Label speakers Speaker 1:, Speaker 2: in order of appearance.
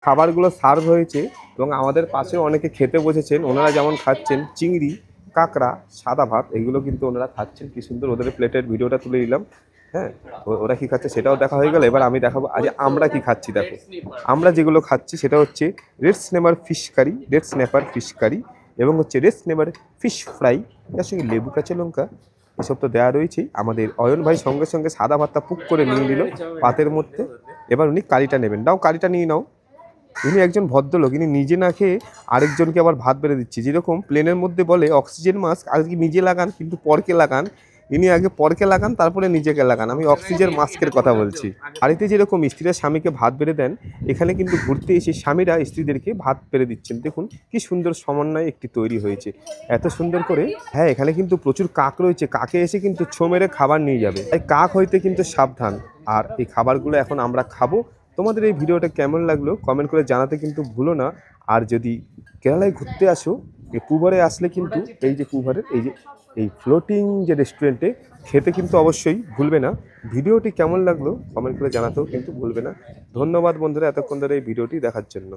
Speaker 1: খাবারগুলো সার্ভ হয়েছে এবং আমাদের পাশেও অনেকে খেতে বসেছেন। ওনারা যেমন খাচ্ছেন চিংড়ি, কাঁকড়া, সাদা ভাত, এগুলো কিন্তু ওনারা খাচ্ছেন। কি সুন্দর ওদের প্লেটের ভিডিওটা তুলে দিলাম। হ্যাঁ, ওরা কি খাচ্ছে সেটাও দেখা হয়ে গেল। এবার আমি দেখাবো আজ আমরা কি খাচ্ছি। দেখো আমরা যেগুলো খাচ্ছি সেটা হচ্ছে রেড স্নেপার ফিশ কারি এবং হচ্ছে রেড স্নেপার ফিশ ফ্রাই, তার সঙ্গে লেবু কাঁচা লঙ্কা এসব তো দেওয়া রয়েছেই। আমাদের অয়ন ভাই সঙ্গে সঙ্গে সাদা ভাতটা পুক করে নিয়ে নিল পাতের মধ্যে। এবার উনি কারিটা নেবেন। নাও কারিটা নিয়ে নাও। ইনি একজন ভদ্রলোক, ইনি নিজে না খেয়ে আরেকজনকে আবার ভাত বেড়ে দিচ্ছে। যেরকম প্লেনের মধ্যে বলে অক্সিজেন মাস্ক আগে নিজে লাগান কিন্তু পরকে লাগান, ইনি আগে পরকে লাগান তারপরে নিজেকে লাগান। আমি অক্সিজেন মাস্কের কথা বলছি। বাড়িতে যেরকম স্ত্রীরা স্বামীকে ভাত বেড়ে দেন, এখানে কিন্তু ঘুরতে এসে স্বামীরা স্ত্রীদেরকে ভাত বেড়ে দিচ্ছেন। দেখুন কি সুন্দর সমন্বয় একটি তৈরি হয়েছে, এত সুন্দর করে। হ্যাঁ, এখানে কিন্তু প্রচুর কাক রয়েছে, কাকে এসে কিন্তু ছো মেরে খাবার নিয়ে যাবে, তাই কাক হইতে কিন্তু সাবধান। আর এই খাবারগুলো এখন আমরা খাবো। তোমাদের এই ভিডিওটা কেমন লাগলো কমেন্ট করে জানাতে কিন্তু ভুলো না। আর যদি কেরালায় ঘুরতে আসো, এই পুবারে আসলে কিন্তু এই যে পুবারের এই ফ্লোটিং যে রেস্টুরেন্টে খেতে কিন্তু অবশ্যই ভুলবে না। ভিডিওটি কেমন লাগলো কমেন্ট করে জানাতেও কিন্তু ভুলবে না। ধন্যবাদ বন্ধুরা এতক্ষণ ধরে এই ভিডিওটি দেখার জন্য।